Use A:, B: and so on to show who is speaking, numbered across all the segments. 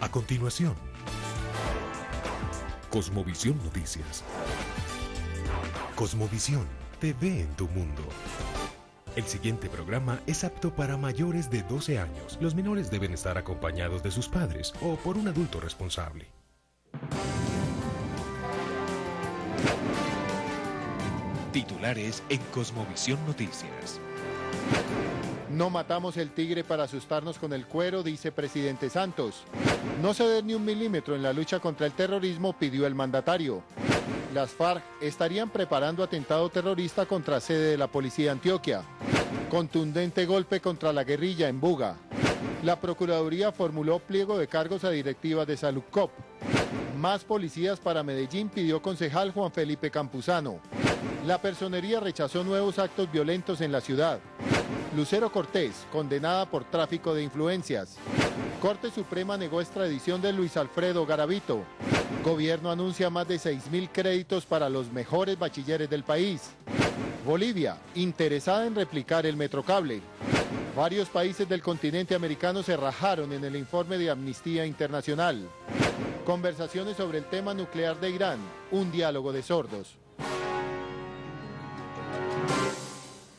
A: A continuación, Cosmovisión Noticias. Cosmovisión te ve en tu mundo. El siguiente programa es apto para mayores de 12 años. Los menores deben estar acompañados de sus padres o por un adulto responsable. Titulares en Cosmovisión Noticias.
B: No matamos el tigre para asustarnos con el cuero, dice presidente Santos. No ceder ni un milímetro en la lucha contra el terrorismo, pidió el mandatario. Las FARC estarían preparando atentado terrorista contra sede de la policía de Antioquia. Contundente golpe contra la guerrilla en Buga. La Procuraduría formuló pliego de cargos a directivas de Salucop. Más policías para Medellín, pidió concejal Juan Felipe Campuzano. La Personería rechazó nuevos actos violentos en la ciudad. Lucero Cortés, condenada por tráfico de influencias. Corte Suprema negó extradición de Luis Alfredo Garavito. Gobierno anuncia más de 6.000 créditos para los mejores bachilleres del país. Bolivia, interesada en replicar el Metrocable. Varios países del continente americano se rajaron en el informe de Amnistía Internacional. Conversaciones sobre el tema nuclear de Irán, un diálogo de sordos.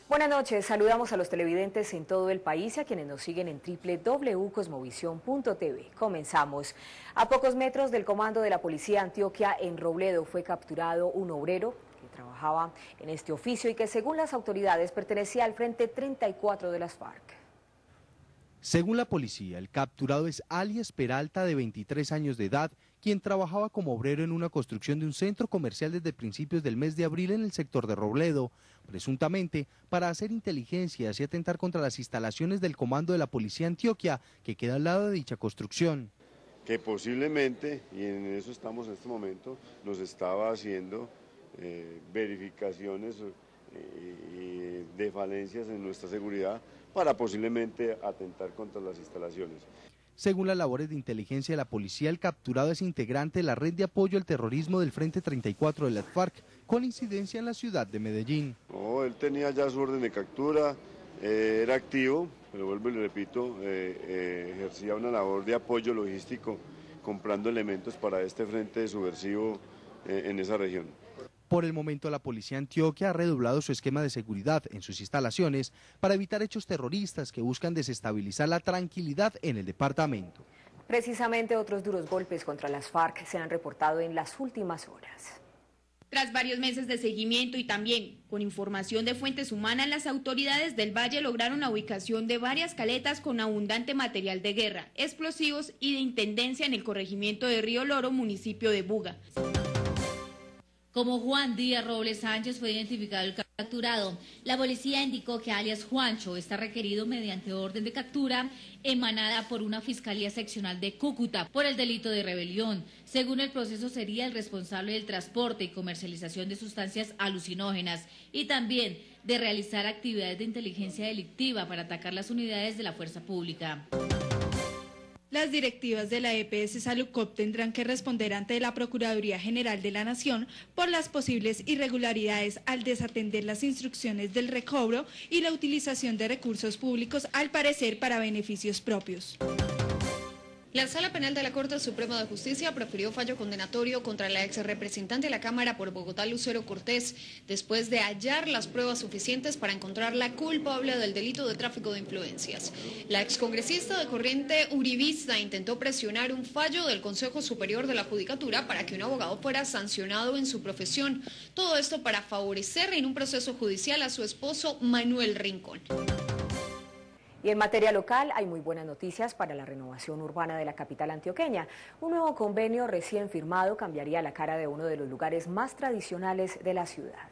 C: Buenas noches, saludamos a los televidentes en todo el país y a quienes nos siguen en www.cosmovisión.tv. Comenzamos. A pocos metros del comando de la Policía de Antioquia en Robledo fue capturado un obrero que trabajaba en este oficio y que según las autoridades pertenecía al Frente 34 de las FARC.
D: Según la policía, el capturado es alias Peralta, de 23 años de edad, quien trabajaba como obrero en una construcción de un centro comercial desde principios del mes de abril en el sector de Robledo, presuntamente para hacer inteligencias y atentar contra las instalaciones del comando de la Policía de Antioquia, que queda al lado de dicha construcción.
E: Que posiblemente, y en eso estamos en este momento, nos estaba haciendo verificaciones de falencias en nuestra seguridad para posiblemente atentar contra las instalaciones.
D: Según las labores de inteligencia de la policía, el capturado es integrante de la red de apoyo al terrorismo del Frente 34 de las FARC, con incidencia en la ciudad de Medellín.
E: No, él tenía ya su orden de captura, era activo, pero vuelvo y le repito, ejercía una labor de apoyo logístico, comprando elementos para este frente subversivo en esa región.
D: Por el momento, la Policía de Antioquia ha redoblado su esquema de seguridad en sus instalaciones para evitar hechos terroristas que buscan desestabilizar la tranquilidad en el departamento.
C: Precisamente otros duros golpes contra las FARC se han reportado en las últimas horas.
F: Tras varios meses de seguimiento y también con información de fuentes humanas, las autoridades del Valle lograron la ubicación de varias caletas con abundante material de guerra, explosivos y de intendencia en el corregimiento de Río Loro, municipio de Buga.
G: Como Juan Díaz Robles Sánchez fue identificado el capturado, la policía indicó que alias Juancho está requerido mediante orden de captura emanada por una Fiscalía Seccional de Cúcuta por el delito de rebelión. Según el proceso, sería el responsable del transporte y comercialización de sustancias alucinógenas y también de realizar actividades de inteligencia delictiva para atacar las unidades de la fuerza pública.
H: Las directivas de la EPS Salucop tendrán que responder ante la Procuraduría General de la Nación por las posibles irregularidades al desatender las instrucciones del recobro y la utilización de recursos públicos, al parecer para beneficios propios.
I: La Sala Penal de la Corte Suprema de Justicia profirió fallo condenatorio contra la ex representante de la Cámara por Bogotá, Lucero Cortés, después de hallar las pruebas suficientes para encontrarla culpable del delito de tráfico de influencias. La excongresista de corriente uribista intentó presionar un fallo del Consejo Superior de la Judicatura para que un abogado fuera sancionado en su profesión. Todo esto para favorecer en un proceso judicial a su esposo Manuel Rincón.
C: Y en materia local hay muy buenas noticias para la renovación urbana de la capital antioqueña. Un nuevo convenio recién firmado cambiaría la cara de uno de los lugares más tradicionales de la ciudad.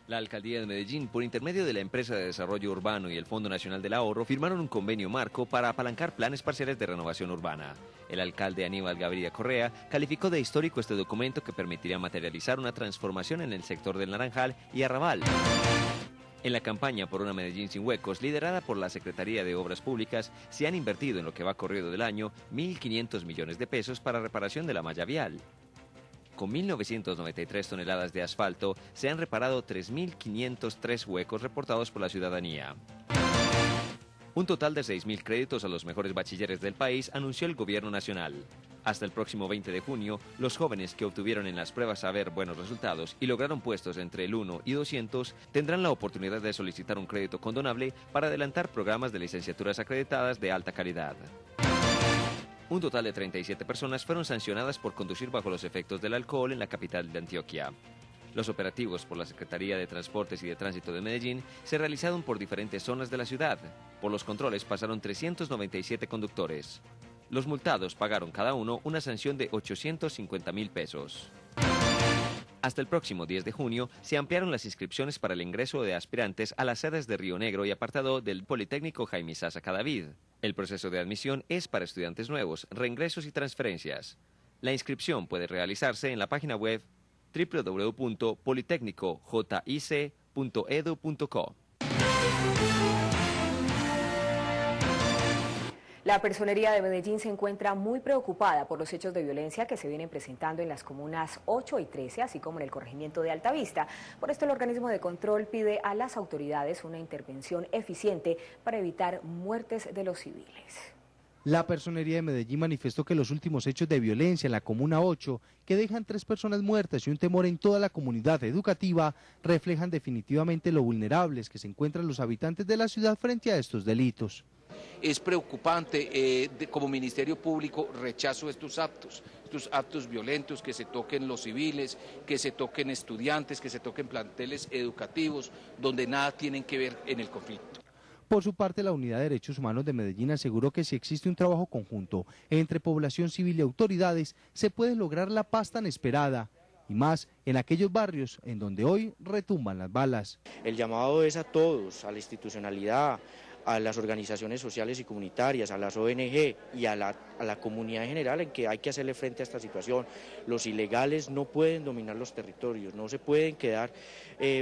J: La Alcaldía de Medellín, por intermedio de la Empresa de Desarrollo Urbano y el Fondo Nacional del Ahorro, firmaron un convenio marco para apalancar planes parciales de renovación urbana. El alcalde Aníbal Gaviria Correa calificó de histórico este documento que permitirá materializar una transformación en el sector del Naranjal y Arrabal. En la campaña por una Medellín sin huecos, liderada por la Secretaría de Obras Públicas, se han invertido en lo que va corrido del año 1.500 millones de pesos para reparación de la malla vial. Con 1.993 toneladas de asfalto, se han reparado 3.503 huecos reportados por la ciudadanía. Un total de 6.000 créditos a los mejores bachilleres del país anunció el gobierno nacional. Hasta el próximo 20 de junio, los jóvenes que obtuvieron en las pruebas saber buenos resultados y lograron puestos entre el 1 y 200 tendrán la oportunidad de solicitar un crédito condonable para adelantar programas de licenciaturas acreditadas de alta calidad. Un total de 37 personas fueron sancionadas por conducir bajo los efectos del alcohol en la capital de Antioquia. Los operativos por la Secretaría de Transportes y de Tránsito de Medellín se realizaron por diferentes zonas de la ciudad. Por los controles pasaron 397 conductores. Los multados pagaron cada uno una sanción de 850.000 pesos. Hasta el próximo 10 de junio se ampliaron las inscripciones para el ingreso de aspirantes a las sedes de Río Negro y Apartadó del Politécnico Jaime Sasa Cadavid. El proceso de admisión es para estudiantes nuevos, reingresos y transferencias. La inscripción puede realizarse en la página web www.politecnicojic.edu.co.
C: La Personería de Medellín se encuentra muy preocupada por los hechos de violencia que se vienen presentando en las comunas 8 y 13, así como en el corregimiento de Altavista. Por esto, el organismo de control pide a las autoridades una intervención eficiente para evitar muertes de los civiles.
D: La Personería de Medellín manifestó que los últimos hechos de violencia en la Comuna 8, que dejan 3 personas muertas y un temor en toda la comunidad educativa, reflejan definitivamente lo vulnerables que se encuentran los habitantes de la ciudad frente a estos delitos.
K: Es preocupante, como Ministerio Público rechazo estos actos violentos, que se toquen los civiles, que se toquen estudiantes, que se toquen planteles educativos, donde nada tienen que ver en el conflicto.
D: Por su parte, la Unidad de Derechos Humanos de Medellín aseguró que si existe un trabajo conjunto entre población civil y autoridades, se puede lograr la paz tan esperada, y más en aquellos barrios en donde hoy retumban las balas.
L: El llamado es a todos, a la institucionalidad, a las organizaciones sociales y comunitarias, a las ONG y a la comunidad en general, en que hay que hacerle frente a esta situación. Los ilegales no pueden dominar los territorios, no se pueden quedar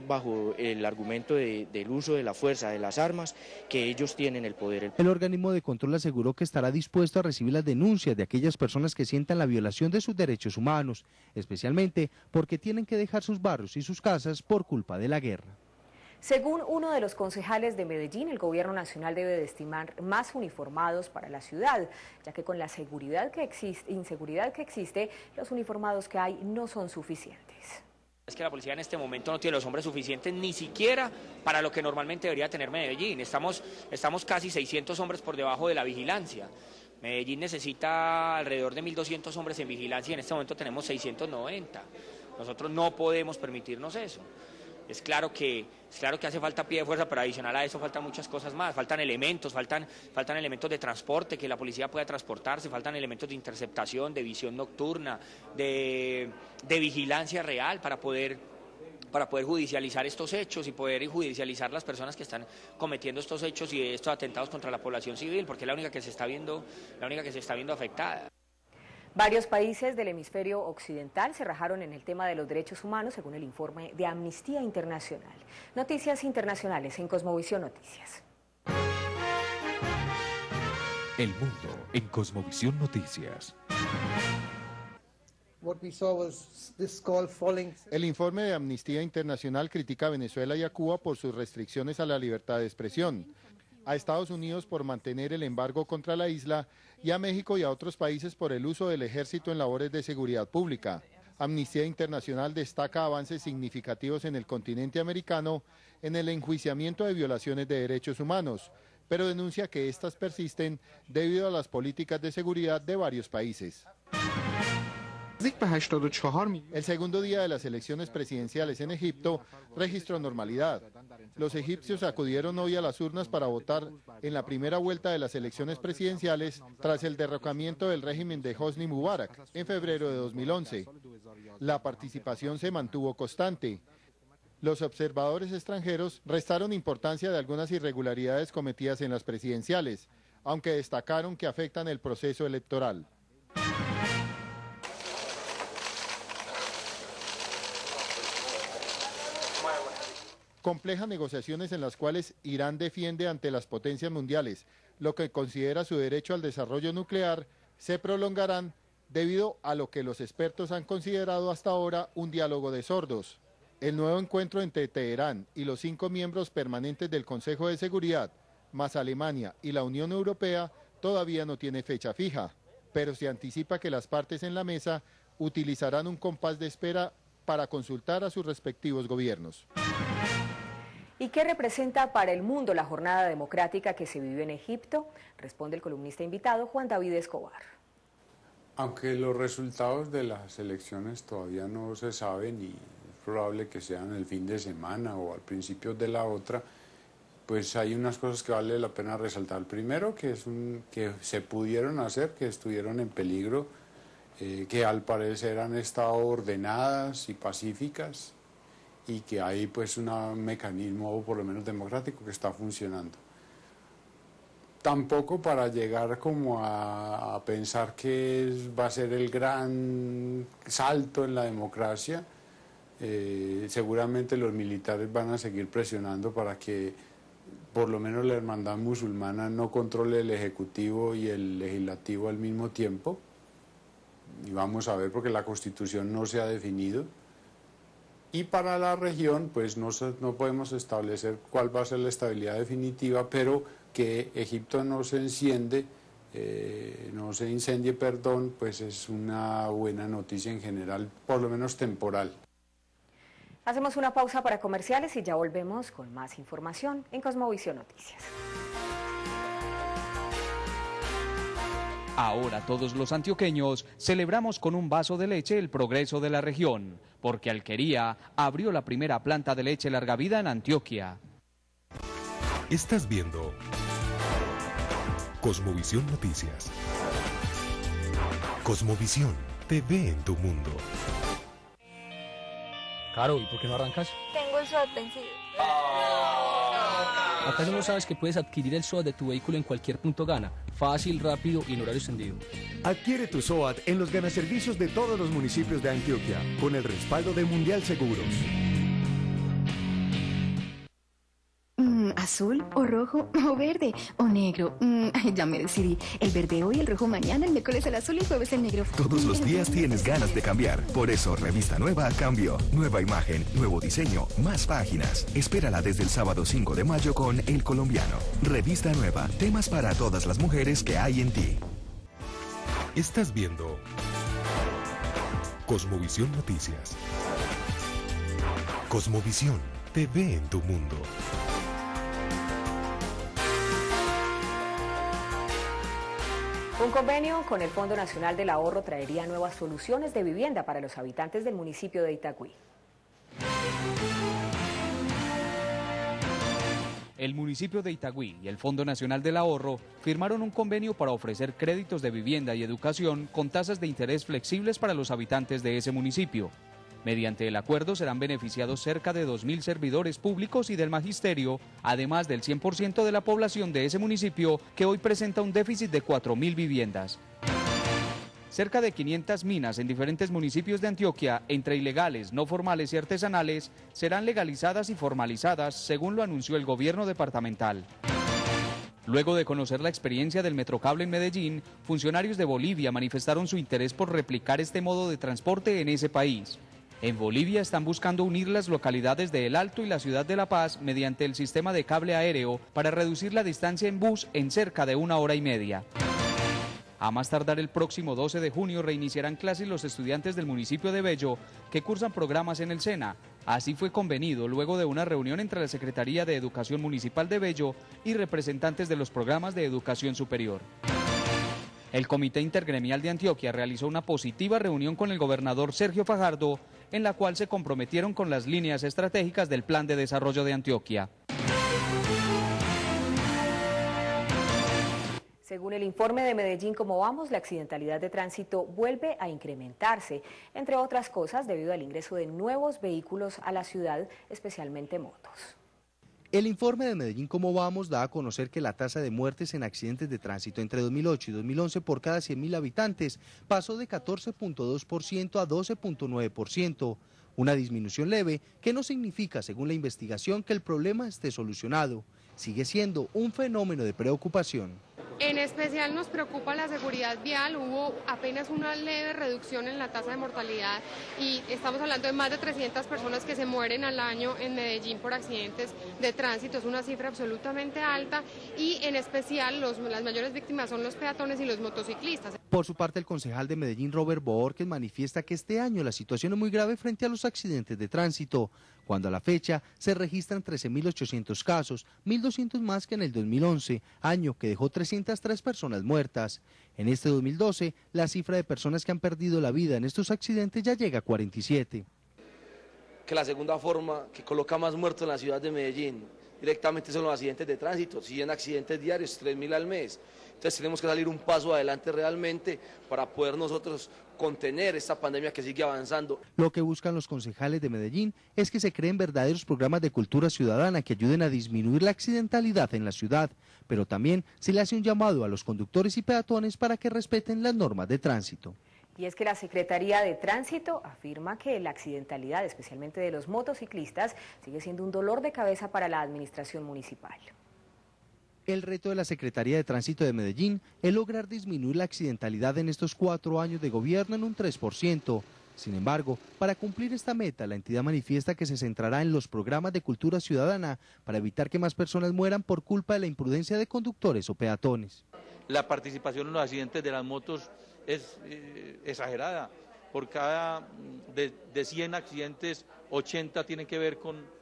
L: bajo el argumento del uso de la fuerza, de las armas, que ellos tienen el poder.
D: El organismo de control aseguró que estará dispuesto a recibir las denuncias de aquellas personas que sientan la violación de sus derechos humanos, especialmente porque tienen que dejar sus barrios y sus casas por culpa de la guerra.
C: Según uno de los concejales de Medellín, el gobierno nacional debe destinar más uniformados para la ciudad, ya que con la inseguridad que existe, los uniformados que hay no son suficientes.
M: Es que la policía en este momento no tiene los hombres suficientes ni siquiera para lo que normalmente debería tener Medellín. Estamos casi 600 hombres por debajo de la vigilancia. Medellín necesita alrededor de 1.200 hombres en vigilancia y en este momento tenemos 690. Nosotros no podemos permitirnos eso. Es claro que hace falta pie de fuerza, pero adicional a eso faltan muchas cosas más. Faltan elementos, faltan elementos de transporte, que la policía pueda transportarse, faltan elementos de interceptación, de visión nocturna, de vigilancia real para poder judicializar estos hechos y poder judicializar las personas que están cometiendo estos hechos y estos atentados contra la población civil, porque es la única que se está viendo afectada.
C: Varios países del hemisferio occidental se rajaron en el tema de los derechos humanos, según el informe de Amnistía Internacional. Noticias internacionales en Cosmovisión Noticias.
A: El mundo en Cosmovisión Noticias.
B: El informe de Amnistía Internacional critica a Venezuela y a Cuba por sus restricciones a la libertad de expresión, a Estados Unidos por mantener el embargo contra la isla y a México y a otros países por el uso del ejército en labores de seguridad pública. Amnistía Internacional destaca avances significativos en el continente americano en el enjuiciamiento de violaciones de derechos humanos, pero denuncia que estas persisten debido a las políticas de seguridad de varios países. El segundo día de las elecciones presidenciales en Egipto registró normalidad. Los egipcios acudieron hoy a las urnas para votar en la primera vuelta de las elecciones presidenciales tras el derrocamiento del régimen de Hosni Mubarak en febrero de 2011. La participación se mantuvo constante. Los observadores extranjeros restaron importancia de algunas irregularidades cometidas en las presidenciales, aunque destacaron que afectan el proceso electoral. Complejas negociaciones en las cuales Irán defiende ante las potencias mundiales lo que considera su derecho al desarrollo nuclear se prolongarán debido a lo que los expertos han considerado hasta ahora un diálogo de sordos. El nuevo encuentro entre Teherán y los 5 miembros permanentes del Consejo de Seguridad más Alemania y la Unión Europea todavía no tiene fecha fija, pero se anticipa que las partes en la mesa utilizarán un compás de espera para consultar a sus respectivos gobiernos.
C: ¿Y qué representa para el mundo la jornada democrática que se vivió en Egipto? Responde el columnista invitado Juan David Escobar.
N: Aunque los resultados de las elecciones todavía no se saben y es probable que sean el fin de semana o al principio de la otra, pues hay unas cosas que vale la pena resaltar. Primero, que se pudieron hacer, que estuvieron en peligro, que al parecer han estado ordenadas y pacíficas y que hay pues un mecanismo, por lo menos democrático, que está funcionando. Tampoco para llegar como a pensar que va a ser el gran salto en la democracia. Seguramente los militares van a seguir presionando para que por lo menos la hermandad musulmana no controle el ejecutivo y el legislativo al mismo tiempo. Y vamos a ver, porque la Constitución no se ha definido. Y para la región, pues no podemos establecer cuál va a ser la estabilidad definitiva, pero que Egipto no se incendie, pues es una buena noticia en general, por lo menos temporal.
C: Hacemos una pausa para comerciales y ya volvemos con más información en Cosmovisión Noticias.
O: Ahora todos los antioqueños celebramos con un vaso de leche el progreso de la región, porque Alquería abrió la primera planta de leche larga vida en Antioquia.
A: Estás viendo Cosmovisión Noticias. Cosmovisión, TV en tu mundo.
P: Caro, ¿y por qué no arrancas?
Q: Tengo el SOAT vencido.
P: ¿Acaso no sabes que puedes adquirir el SOAT de tu vehículo en cualquier punto Gana? Fácil, rápido y en horario extendido.
R: Adquiere tu SOAT en los ganaservicios de todos los municipios de Antioquia, con el respaldo de Mundial Seguros.
S: ¿Azul o rojo o verde o negro? Ya me decidí. El verde hoy, el rojo mañana, el miércoles el azul y el jueves el negro.
T: Todos los días tienes ganas de cambiar. Por eso, Revista Nueva cambió. Nueva imagen, nuevo diseño, más páginas. Espérala desde el sábado 5 de mayo con El Colombiano. Revista Nueva. Temas para todas las mujeres que hay en ti.
A: Estás viendo Cosmovisión Noticias. Cosmovisión, TV en tu mundo.
C: Un convenio con el Fondo Nacional del Ahorro traería nuevas soluciones de vivienda para los habitantes del municipio de Itagüí.
O: El municipio de Itagüí y el Fondo Nacional del Ahorro firmaron un convenio para ofrecer créditos de vivienda y educación con tasas de interés flexibles para los habitantes de ese municipio. Mediante el acuerdo serán beneficiados cerca de 2.000 servidores públicos y del magisterio, además del 100% de la población de ese municipio que hoy presenta un déficit de 4.000 viviendas. Cerca de 500 minas en diferentes municipios de Antioquia, entre ilegales, no formales y artesanales, serán legalizadas y formalizadas, según lo anunció el gobierno departamental. Luego de conocer la experiencia del Metrocable en Medellín, funcionarios de Bolivia manifestaron su interés por replicar este modo de transporte en ese país. En Bolivia están buscando unir las localidades de El Alto y la ciudad de La Paz mediante el sistema de cable aéreo para reducir la distancia en bus en cerca de 1 hora y media. A más tardar el próximo 12 de junio reiniciarán clases los estudiantes del municipio de Bello que cursan programas en el SENA. Así fue convenido luego de una reunión entre la Secretaría de Educación Municipal de Bello y representantes de los programas de educación superior. El Comité Intergremial de Antioquia realizó una positiva reunión con el gobernador Sergio Fajardo, en la cual se comprometieron con las líneas estratégicas del Plan de Desarrollo de Antioquia.
C: Según el informe de Medellín Cómo Vamos, la accidentalidad de tránsito vuelve a incrementarse, entre otras cosas debido al ingreso de nuevos vehículos a la ciudad, especialmente motos.
D: El informe de Medellín Cómo Vamos da a conocer que la tasa de muertes en accidentes de tránsito entre 2008 y 2011 por cada 100.000 habitantes pasó de 14.2% a 12.9%, una disminución leve que no significa, según la investigación, que el problema esté solucionado. Sigue siendo un fenómeno de preocupación.
Q: En especial nos preocupa la seguridad vial, hubo apenas una leve reducción en la tasa de mortalidad y estamos hablando de más de 300 personas que se mueren al año en Medellín por accidentes de tránsito, es una cifra absolutamente alta y en especial las mayores víctimas son los peatones y los motociclistas.
D: Por su parte, el concejal de Medellín, Robert Boorquez, manifiesta que este año la situación es muy grave frente a los accidentes de tránsito, cuando a la fecha se registran 13.800 casos, 1.200 más que en el 2011, año que dejó 303 personas muertas. En este 2012, la cifra de personas que han perdido la vida en estos accidentes ya llega a 47.
U: Que la segunda forma que coloca más muertos en la ciudad de Medellín directamente son los accidentes de tránsito, siguen accidentes diarios, 3.000 al mes. Entonces tenemos que salir un paso adelante realmente para poder nosotros contener esta pandemia que sigue avanzando.
D: Lo que buscan los concejales de Medellín es que se creen verdaderos programas de cultura ciudadana que ayuden a disminuir la accidentalidad en la ciudad, pero también se le hace un llamado a los conductores y peatones para que respeten las normas de tránsito.
C: Y es que la Secretaría de Tránsito afirma que la accidentalidad, especialmente de los motociclistas, sigue siendo un dolor de cabeza para la administración municipal.
D: El reto de la Secretaría de Tránsito de Medellín es lograr disminuir la accidentalidad en estos 4 años de gobierno en un 3%. Sin embargo, para cumplir esta meta, la entidad manifiesta que se centrará en los programas de cultura ciudadana para evitar que más personas mueran por culpa de la imprudencia de conductores o peatones.
V: La participación en los accidentes de las motos es exagerada. Por cada de 100 accidentes, 80 tienen que ver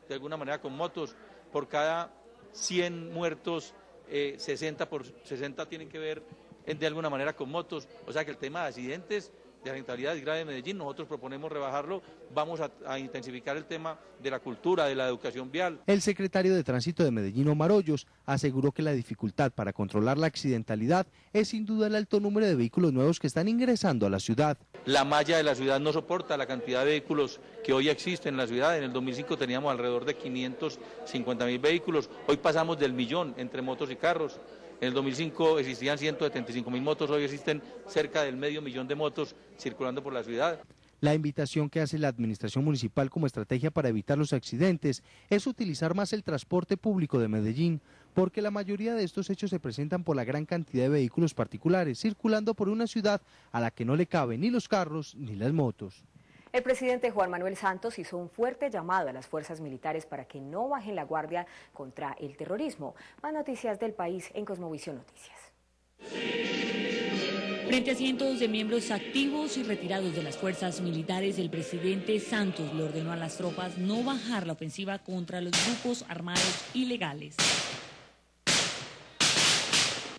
V: de alguna manera con motos. Por cada 100 muertos, 60 tienen que ver de alguna manera con motos. O sea que el tema de accidentes, de accidentalidad grave de Medellín, nosotros proponemos rebajarlo, vamos a intensificar el tema de la cultura, de la educación vial.
D: El secretario de Tránsito de Medellín, Omar Hoyos, aseguró que la dificultad para controlar la accidentalidad es sin duda el alto número de vehículos nuevos que están ingresando a la ciudad.
V: La malla de la ciudad no soporta la cantidad de vehículos que hoy existen en la ciudad. En el 2005 teníamos alrededor de 550.000 vehículos, hoy pasamos del 1.000.000 entre motos y carros. En el 2005 existían 175.000 motos, hoy existen cerca del 500.000 de motos circulando por la ciudad.
D: La invitación que hace la administración municipal como estrategia para evitar los accidentes es utilizar más el transporte público de Medellín, porque la mayoría de estos hechos se presentan por la gran cantidad de vehículos particulares circulando por una ciudad a la que no le caben ni los carros ni las motos.
C: El presidente Juan Manuel Santos hizo un fuerte llamado a las fuerzas militares para que no bajen la guardia contra el terrorismo. Más noticias del país en Cosmovisión Noticias.
W: Frente a cientos de miembros activos y retirados de las fuerzas militares, el presidente Santos le ordenó a las tropas no bajar la ofensiva contra los grupos armados ilegales.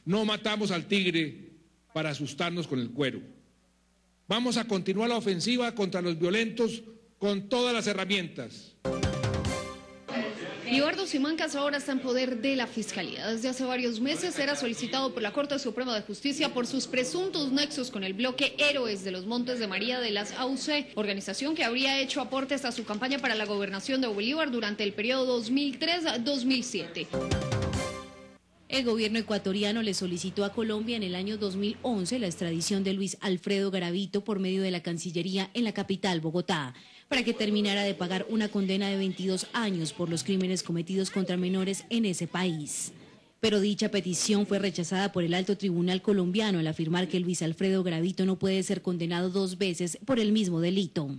X: No matamos al tigre para asustarnos con el cuero. Vamos a continuar la ofensiva contra los violentos con todas las herramientas.
I: Libardo Simancas ahora está en poder de la Fiscalía. Desde hace varios meses era solicitado por la Corte Suprema de Justicia por sus presuntos nexos con el bloque Héroes de los Montes de María de las AUC, organización que habría hecho aportes a su campaña para la gobernación de Bolívar durante el periodo 2003-2007.
W: El gobierno ecuatoriano le solicitó a Colombia en el año 2011 la extradición de Luis Alfredo Garavito por medio de la Cancillería en la capital, Bogotá, para que terminara de pagar una condena de 22 años por los crímenes cometidos contra menores en ese país. Pero dicha petición fue rechazada por el alto tribunal colombiano al afirmar que Luis Alfredo Garavito no puede ser condenado 2 veces por el mismo delito.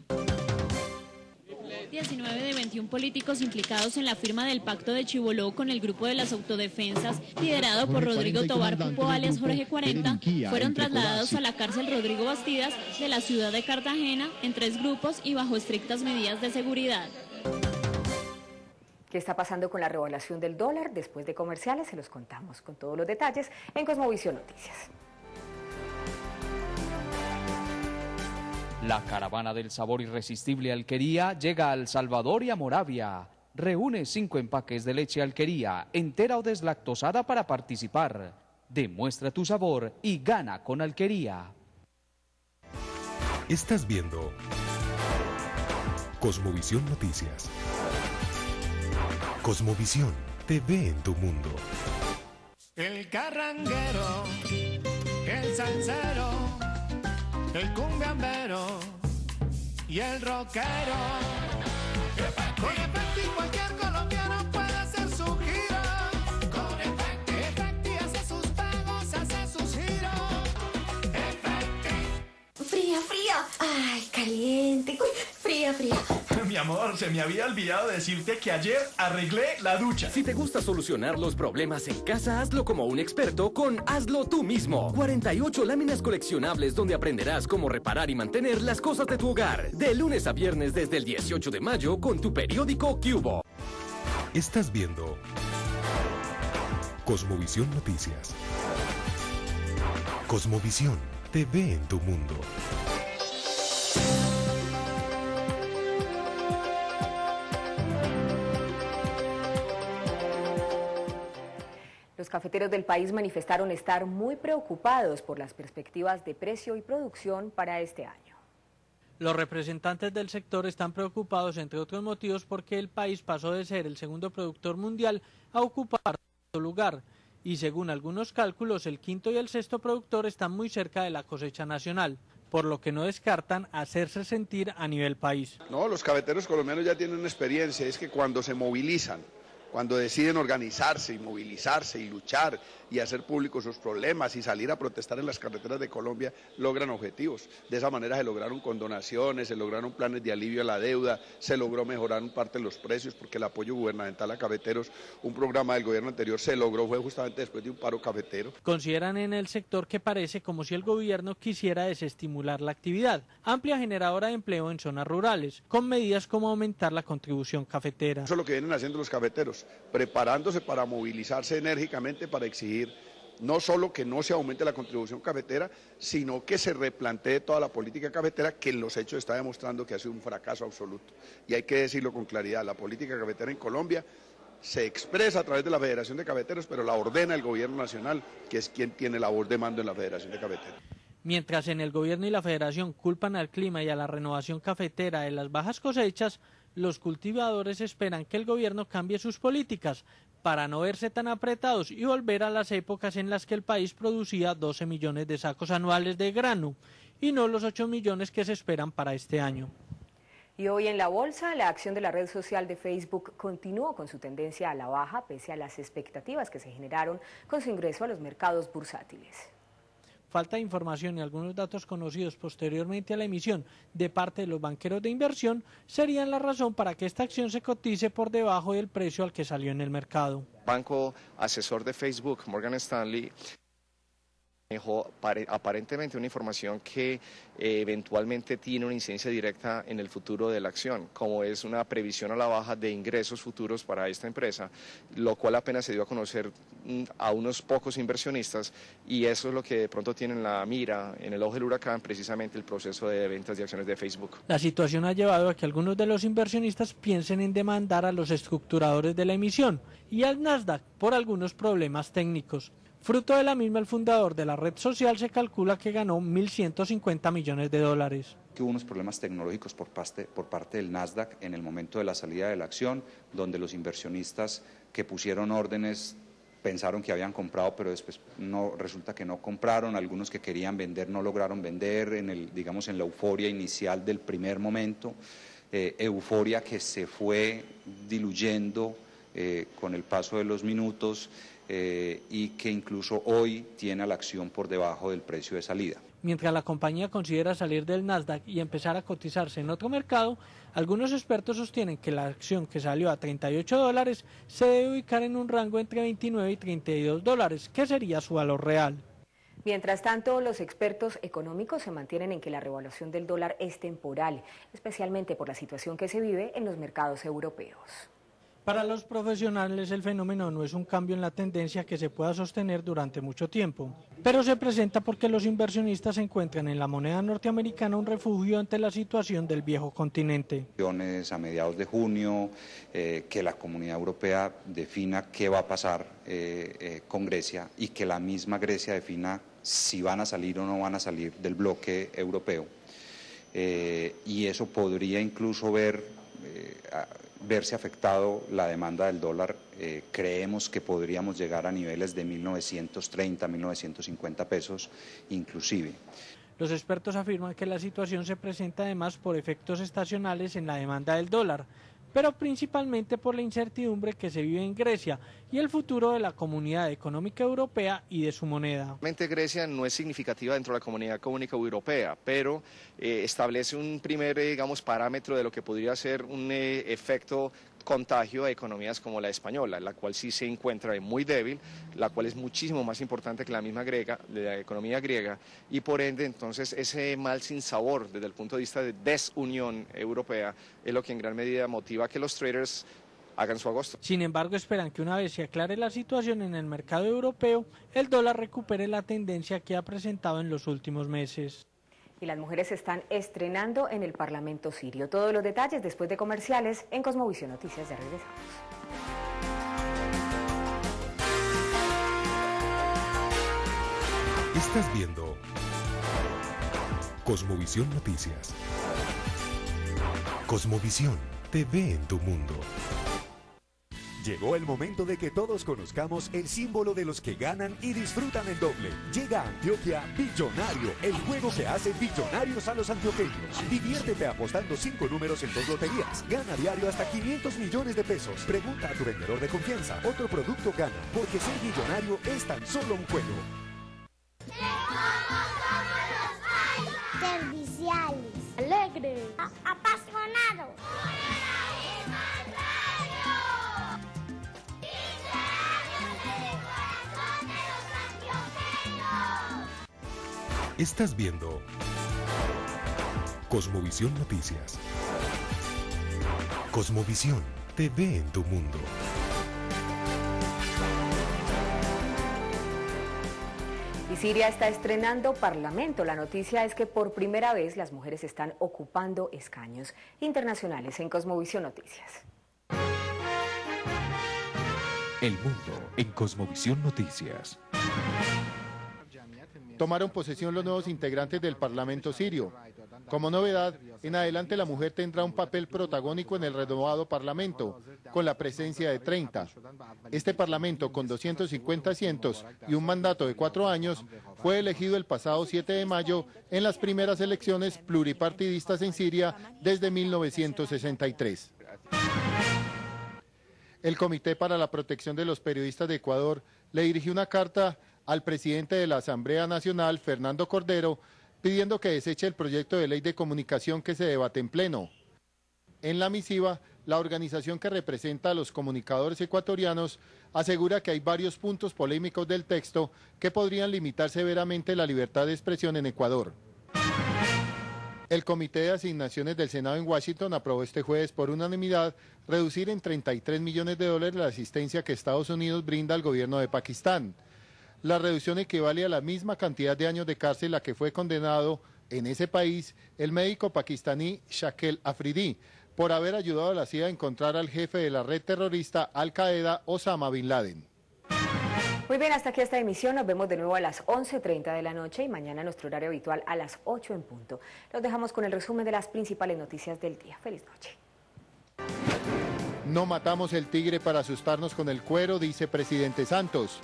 Y: 19 de 21 políticos implicados en la firma del pacto de Chiboló con el grupo de las autodefensas, liderado por Rodrigo Tobar Pupo alias Jorge 40, fueron trasladados a la cárcel Rodrigo Bastidas de la ciudad de Cartagena en 3 grupos y bajo estrictas medidas de seguridad.
C: ¿Qué está pasando con la revaluación del dólar? Después de comerciales se los contamos con todos los detalles en Cosmovisión Noticias.
O: La caravana del sabor irresistible Alquería llega a El Salvador y a Moravia. Reúne 5 empaques de leche Alquería, entera o deslactosada para participar. Demuestra tu sabor y gana con Alquería.
A: Estás viendo Cosmovisión Noticias. Cosmovisión, TV en tu mundo.
Z: El carranguero, el salsero, el cumbiambero y el rockero. Con Efecti cualquier colombiano puede hacer su gira. Con Efecti hace sus pagos, hace
E: amor, se me había olvidado decirte que ayer arreglé la ducha.
F: Si te gusta solucionar los problemas en casa, hazlo como un experto con Hazlo Tú Mismo. 48 láminas coleccionables donde aprenderás cómo reparar y mantener las cosas de tu hogar. De lunes a viernes desde el 18 de mayo con tu periódico Cubo.
A: Estás viendo Cosmovisión Noticias. Cosmovisión, TV en tu mundo.
C: Los cafeteros del país manifestaron estar muy preocupados por las perspectivas de precio y producción para este año.
G: Los representantes del sector están preocupados, entre otros motivos, porque el país pasó de ser el segundo productor mundial a ocupar su lugar. Y según algunos cálculos, el quinto y el sexto productor están muy cerca de la cosecha nacional, por lo que no descartan hacerse sentir a nivel país.
H: No, los cafeteros colombianos ya tienen una experiencia, es que cuando se movilizan, cuando deciden organizarse y movilizarse y luchar y hacer públicos sus problemas y salir a protestar en las carreteras de Colombia, logran objetivos. De esa manera se lograron condonaciones, se lograron planes de alivio a la deuda, se logró mejorar en parte los precios porque el apoyo gubernamental a cafeteros, un programa del gobierno anterior se logró, fue justamente después de un paro cafetero.
G: Consideran en el sector que parece como si el gobierno quisiera desestimular la actividad, amplia generadora de empleo en zonas rurales, con medidas como aumentar la contribución cafetera.
H: Eso es lo que vienen haciendo los cafeteros, preparándose para movilizarse enérgicamente para exigir no solo que no se aumente la contribución cafetera, sino que se replantee toda la política cafetera que en los hechos está demostrando que ha sido un fracaso absoluto. Y hay que decirlo con claridad, la política cafetera en Colombia se expresa a través de la Federación de Cafeteros, pero la ordena el gobierno nacional, que es quien tiene la voz de mando en la Federación de Cafeteros.
G: Mientras en el gobierno y la federación culpan al clima y a la renovación cafetera de las bajas cosechas, los cultivadores esperan que el gobierno cambie sus políticas para no verse tan apretados y volver a las épocas en las que el país producía 12 millones de sacos anuales de grano y no los 8 millones que se esperan para este año.
C: Y hoy en la bolsa, la acción de la red social de Facebook continuó con su tendencia a la baja pese a las expectativas que se generaron con su ingreso a los mercados bursátiles.
G: Falta de información y algunos datos conocidos posteriormente a la emisión de parte de los banqueros de inversión serían la razón para que esta acción se cotice por debajo del precio al que salió en el mercado.
J: Banco asesor de Facebook, Morgan Stanley, manejó aparentemente una información que eventualmente tiene una incidencia directa en el futuro de la acción, como es una previsión a la baja de ingresos futuros para esta empresa, lo cual apenas se dio a conocer a unos pocos inversionistas, y eso es lo que de pronto tiene en la mira, en el ojo del huracán, precisamente el proceso de ventas de acciones de Facebook.
G: La situación ha llevado a que algunos de los inversionistas piensen en demandar a los estructuradores de la emisión y al Nasdaq por algunos problemas técnicos. Fruto de la misma, el fundador de la red social se calcula que ganó 1.150 millones de dólares.
K: Que hubo unos problemas tecnológicos por parte del Nasdaq en el momento de la salida de la acción, donde los inversionistas que pusieron órdenes pensaron que habían comprado, pero después resulta que no compraron. Algunos que querían vender no lograron vender en la euforia inicial del primer momento, euforia que se fue diluyendo con el paso de los minutos. Y que incluso hoy tiene a la acción por debajo del precio de salida.
G: Mientras la compañía considera salir del Nasdaq y empezar a cotizarse en otro mercado, algunos expertos sostienen que la acción que salió a $38 se debe ubicar en un rango entre 29 y 32 dólares, que sería su valor real.
C: Mientras tanto, los expertos económicos se mantienen en que la revaluación del dólar es temporal, especialmente por la situación que se vive en los mercados europeos.
G: Para los profesionales, el fenómeno no es un cambio en la tendencia que se pueda sostener durante mucho tiempo, pero se presenta porque los inversionistas encuentran en la moneda norteamericana un refugio ante la situación del viejo continente.
K: A mediados de junio, que la Comunidad Europea defina qué va a pasar con Grecia y que la misma Grecia defina si van a salir o no van a salir del bloque europeo. Y eso podría incluso verse afectado la demanda del dólar. Creemos que podríamos llegar a niveles de 1.930, 1.950 pesos inclusive.
G: Los expertos afirman que la situación se presenta además por efectos estacionales en la demanda del dólar, pero principalmente por la incertidumbre que se vive en Grecia y el futuro de la Comunidad Económica Europea y de su moneda.
J: Grecia no es significativa dentro de la Comunidad Económica Europea, pero establece un primer, parámetro de lo que podría ser un efecto contagio a economías como la española, la cual sí se encuentra muy débil, la cual es muchísimo más importante que la misma la economía griega, y por ende entonces ese mal sinsabor desde el punto de vista de desunión europea es lo que en gran medida motiva que los traders hagan su agosto.
G: Sin embargo, esperan que una vez se aclare la situación en el mercado europeo, el dólar recupere la tendencia que ha presentado en los últimos meses.
C: Y las mujeres se están estrenando en el Parlamento sirio. Todos los detalles después de comerciales en Cosmovisión Noticias. Ya regresamos.
A: Estás viendo Cosmovisión Noticias. Cosmovisión, TV en tu mundo.
B: Llegó el momento de que todos conozcamos el símbolo de los que ganan y disfrutan el doble. Llega a Antioquia Billonario, el juego que hace billonarios a los antioqueños. Diviértete apostando 5 números en 2 loterías. Gana diario hasta 500 millones de pesos. Pregunta a tu vendedor de confianza. Otro producto gana, porque ser billonario es tan solo un juego.
L: Serviciales. Alegres. Apasionados.
A: Estás viendo Cosmovisión Noticias. Cosmovisión, TV en tu mundo.
C: Y Siria está estrenando parlamento. La noticia es que por primera vez las mujeres están ocupando escaños internacionales en Cosmovisión Noticias.
A: El mundo en Cosmovisión Noticias.
M: Tomaron posesión los nuevos integrantes del Parlamento sirio. Como novedad, en adelante la mujer tendrá un papel protagónico en el renovado Parlamento, con la presencia de 30. Este Parlamento, con 250 asientos y un mandato de 4 años, fue elegido el pasado 7 de mayo en las primeras elecciones pluripartidistas en Siria desde 1963. El Comité para la Protección de los Periodistas de Ecuador le dirigió una carta al presidente de la Asamblea Nacional, Fernando Cordero, pidiendo que deseche el proyecto de ley de comunicación que se debate en pleno. En la misiva, la organización que representa a los comunicadores ecuatorianos asegura que hay varios puntos polémicos del texto que podrían limitar severamente la libertad de expresión en Ecuador. El Comité de Asignaciones del Senado en Washington aprobó este jueves por unanimidad reducir en $33 millones la asistencia que Estados Unidos brinda al gobierno de Pakistán. La reducción equivale a la misma cantidad de años de cárcel a que fue condenado en ese país el médico pakistaní Shakil Afridi por haber ayudado a la CIA a encontrar al jefe de la red terrorista Al-Qaeda, Osama Bin Laden.
C: Muy bien, hasta aquí esta emisión. Nos vemos de nuevo a las 11:30 de la noche y mañana nuestro horario habitual a las 8 en punto. Los dejamos con el resumen de las principales noticias del día. Feliz noche.
M: No matamos el tigre para asustarnos con el cuero, dice presidente Santos.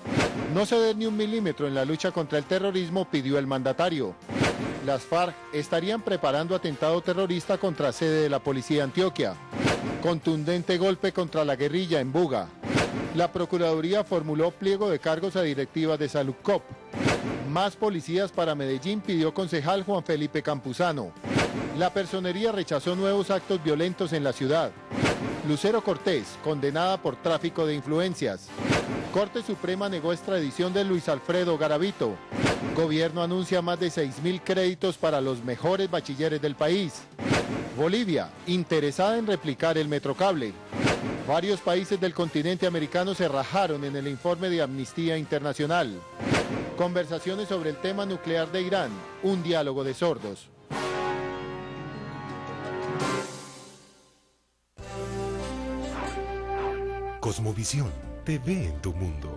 M: No ceder ni un milímetro en la lucha contra el terrorismo, pidió el mandatario. Las FARC estarían preparando atentado terrorista contra sede de la policía de Antioquia. Contundente golpe contra la guerrilla en Buga. La Procuraduría formuló pliego de cargos a directivas de Saludcop. Más policías para Medellín, pidió concejal Juan Felipe Campuzano. La Personería rechazó nuevos actos violentos en la ciudad. Lucero Cortés, condenada por tráfico de influencias. Corte Suprema negó extradición de Luis Alfredo Garavito. Gobierno anuncia más de 6.000 créditos para los mejores bachilleres del país. Bolivia, interesada en replicar el Metrocable. Varios países del continente americano se rajaron en el informe de Amnistía Internacional. Conversaciones sobre el tema nuclear de Irán, un diálogo de sordos.
A: Cosmovisión, TV en tu mundo.